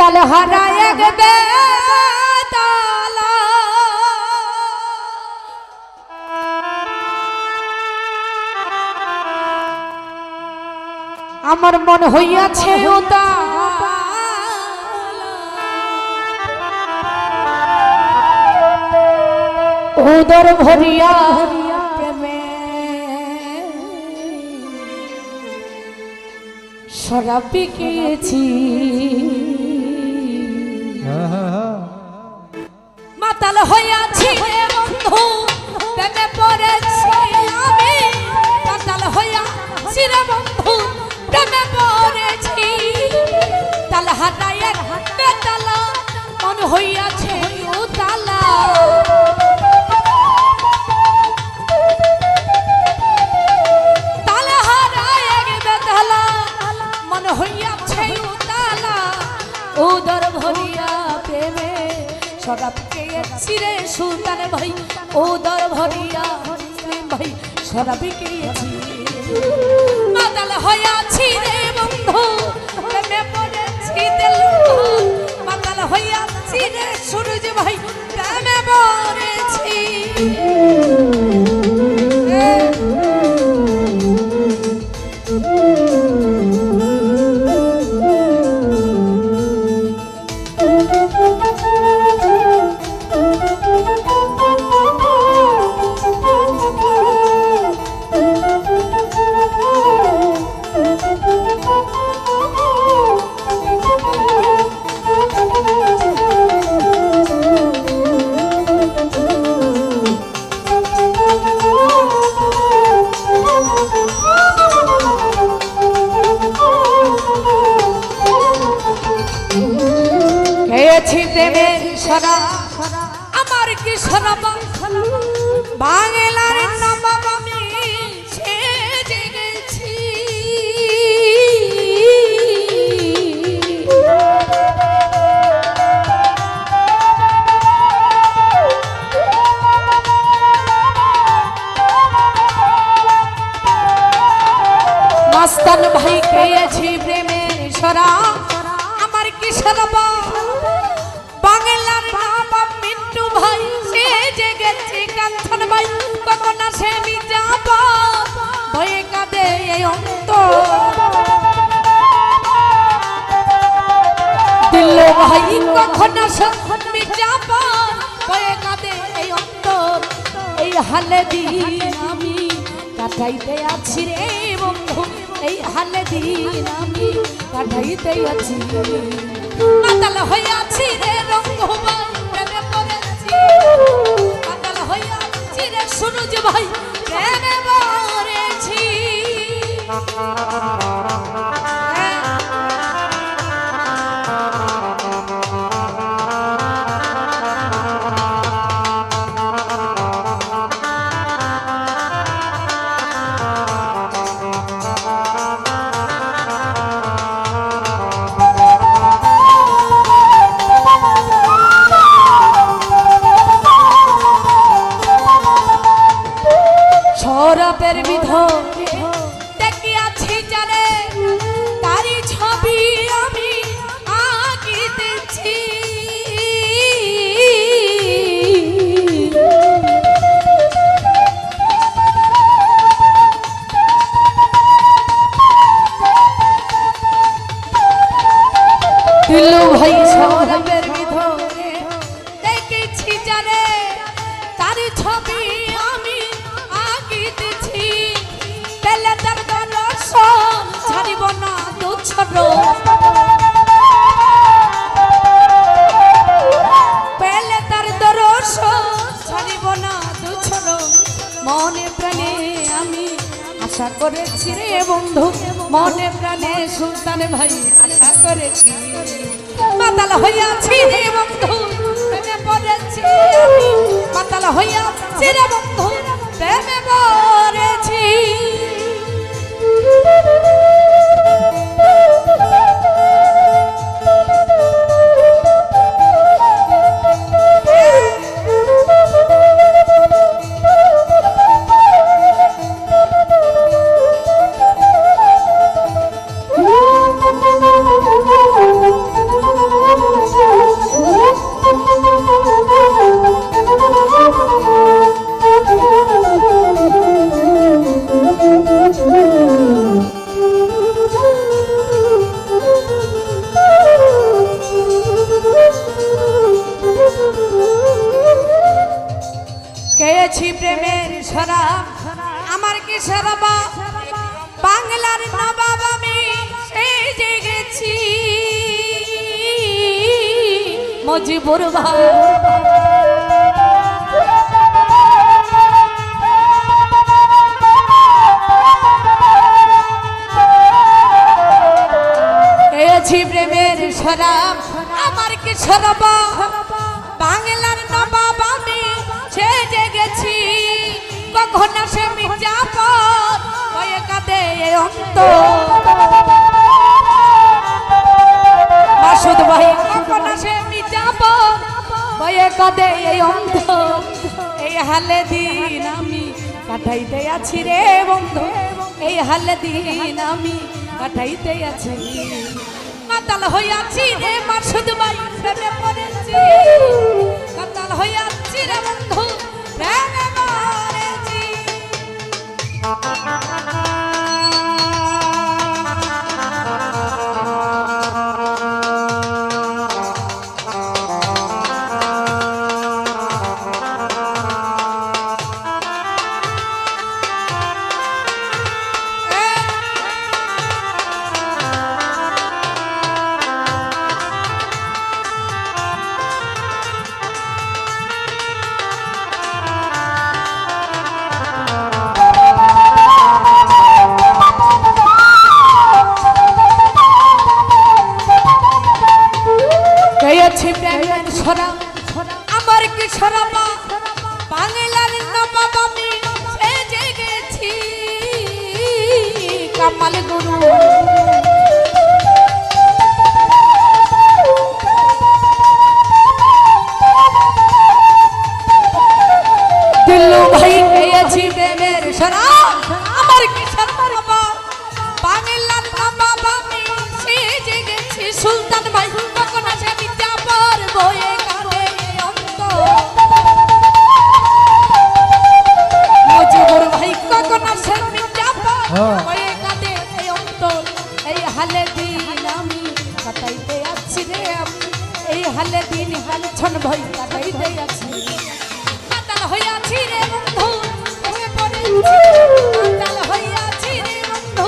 মাতাল হারা এক বেতালা আমার মন হইয়াছে উদর ভরিয়া প্রেমে শরাব বিকেছি মাতাল হইয়াছি রে বন্ধু প্রেমে পড়েছি আমি মাতাল হইয়াছি রে বন্ধু প্রেমে পড়েছি তাল হাতায় বেতালা মন হইয়াছে উতালা তাল হারায় বেতালা মন হইয়াছে উতালা উদর ভরিয়া প্রেমে শরাব খেয়েছি রে সুলতান ভাই উদর ভরিয়া ভাই শরাব খেয়েছি মাতাল হইয়াছি রে বন্ধু প্রেমে পড়েছি দিল মাতাল হইয়াছি রে সূরজ ভাই প্রেমে পড়েছি প্রেমের সরা আমার কি সরাব বাংলার নবাব আমি সেজে গেছি মাস্তান ভাই খেয়েছি প্রেমের সরা আমার কি সরাব বাংলার নবাব মিন্টু ভাই সেজে গেছে কাঞ্চন ভাই কখন আসে আমি যাব ভয়ে কাঁদে এই অন্তর দিল ভাই কখন আসে আমি যাব ভয়ে কাঁদে এই অন্তর এই হালে দিন আমি কাটাইতে আছি রে বন্ধু এই হালে দিন আমি কাটাইতে আছি মাতাল হইয়াছি রে রঙ্গভাই প্রেমে পড়েছি মাতাল হইয়াছি রে সূরজ ভাই প্রেমে পড়েছি শরাবের ভিতরে দেখিয়াছি জানে তারি ছবি আমি আঁকিতেছি দিলু ভাই শরাবের ভিতরে দেখেছি জানে তারি ছবি আমি আঁকিতেছি পেলে তার দর্শন ছাড়িব না দুছর পেলে তার দর্শন ছাড়িব না দুছর মনে প্রাণে আমি আশা করেছি রে বন্ধু মনে প্রাণে সুলতান ভাই আশা করেছি মাতাল হইয়াছি রে বন্ধু প্রেমে পড়েছি আমি মাতাল হইয়াছি রে বন্ধু প্রেমে পড়েছি ছড়া আমার কি সারাবা বাংলার নবাব আমি সেজে গেছি মজিবুর ভাই পেয়েছি প্রেমের শরাব আমার কি শরাবা বাংলার নবাব আমি সেজে গেছি কখন আসে মির্জাফর ভয়ে কাঁদে এই অন্তর মাসুদ ভাই কখন আসে মির্জাফর ভয়ে কাঁদে এই অন্তর এই হালে দিন আমি কাটাইতে আছি রে বন্ধু এই হালে দিন আমি কাটাইতে আছি কাতাল হইয়াছি রে মাসুদ ভাই প্রেমে পড়েছি কাতাল হইয়াছি রে বন্ধু প্রেমে পড়েছি আমার কি ছড়াবা বাংলার নবাব আমি সেজে গেছি কামাল গুরু দিল্লু ভাই পেয়েছি প্রেমের শরাব আমার কি ছড়াবা বাংলার নবাব আমি সেজে গেছি সুলতান ভাই কখন আসে মির্জাফর বয়ে কাঁদে মজিবুর ভাই কখন আসে মির্জাফর বয়ে কাঁদে এই অন্তর এই হালে দিন আমি কাটাইতে আছি রে এই হালে দিন হালছন ভাই কাটাইতে আছি কাতাল হইয়াছি রে বন্ধু প্রেমে পড়েছি কাতাল হইয়াছি রে বন্ধু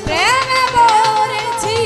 প্রেমে পড়েছি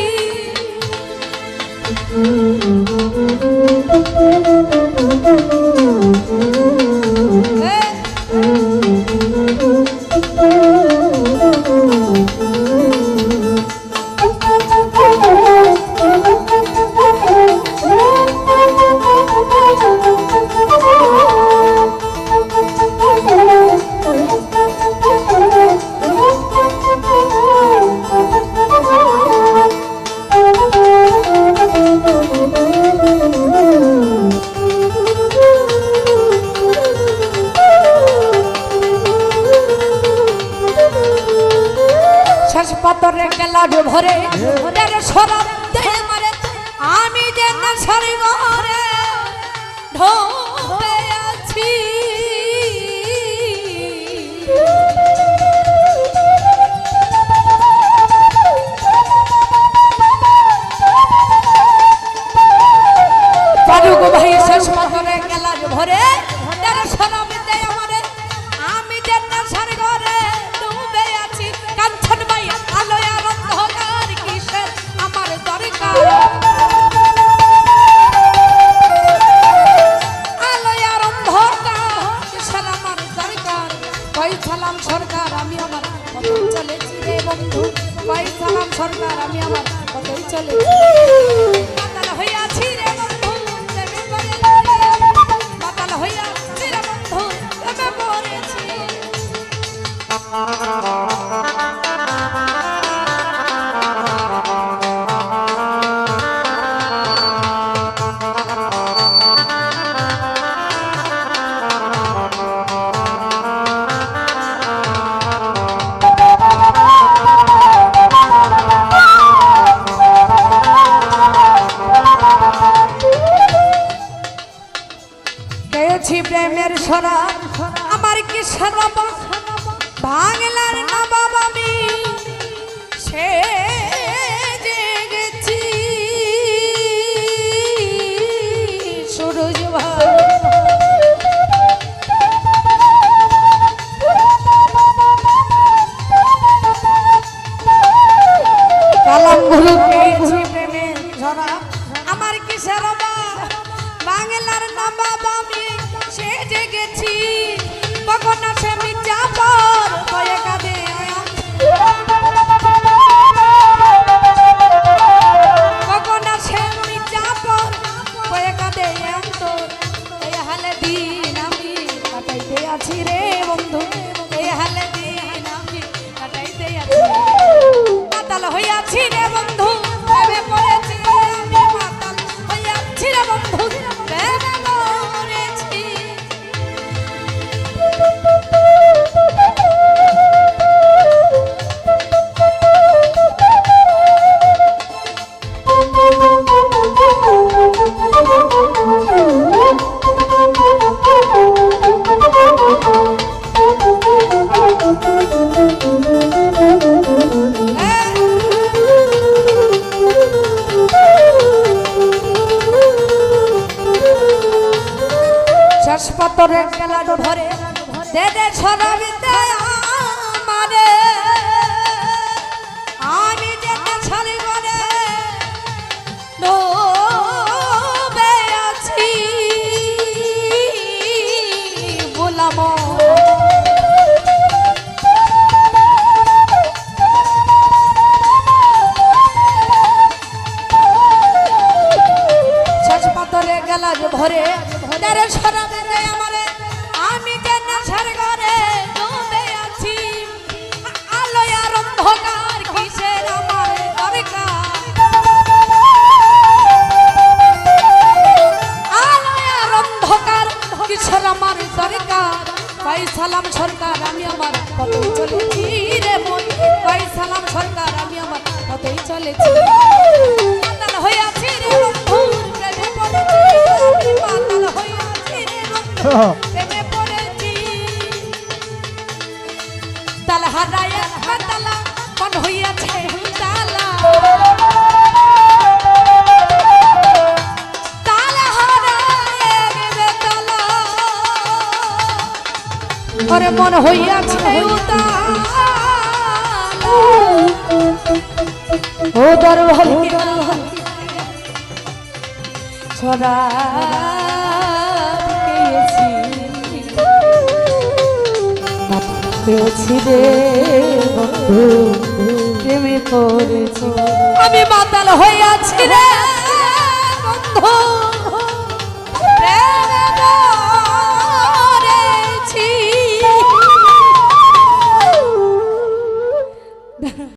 পাতরে গেলা ভরে সরাব দেয় মারে আমি যে নাসারি ঘরে ঢোকে আছি পারুক ভাই শেষ পাতরে গেলা ভরে সরাব দেয় আমারে আমি যে নাসারি ঘরে ডুবে আছি কাঞ্চন ভাই আলোয় আর অন্ধকার কিসের আমার দরকার আলোয় আর অন্ধকার কিসের আমার দরকার কই সালাম সরকার আমি আমার পথই চলেছি রে বন্ধু কই সালাম সরকার আমি আমার পথই চলেছি মাতাল হইয়াছি রে বন্ধু প্রেমে পড়েছি মাতাল হইয়াছি রে বন্ধু প্রেমে পড়েছি প্রেমের শরাব আমার কি শরাব বাংলার নবাব আমি সেজে গেছি সুরজ ভাই কয়ে কাঁদে অন্তর এই হালে দিন আমি কাটাইতে আছি রে বন্ধু এই হালে দিন আমি কাটাইতে আছি মাতাল হইয়াছি রে বন্ধু প্রেমে পড়েছি আমি মাতাল হইয়াছি রে বন্ধু প্রেমে পড়েছি পাতরের গেলা ধরে দে দে ছড়াবিতে আমারে আমি যেতে ছাড়ি করে ডুবে আছি বললাম শেষ পাতরে গেলা ভরে তেরে ছড়াবিতে আমারে আমি কেন ছাড় করে ডুবে আছি আলোয় আর অন্ধকার কিসের আমার দরকার আলোয় আর অন্ধকার কিসের আমার দরকার পাই সালাম সরকার আমি আমার পথেই চলেছি রে মন পাই সালাম সরকার আমি আমার পথেই চলেছি মাতাল হইয়াছি রে বন্ধু প্রেমে পড়েছি মাতাল হইয়াছি রে বন্ধু প্রেমে পড়েছি তাল হারায় তালা মন হইয়াছে তালা তাল হারায় তালা ওরে মন হইয়াছে উতালা ও দরবাল ছড়া পেয়েছি রে বন্ধু প্রেমে পড়েছি আমি মাতাল হইয়াছি রে বন্ধু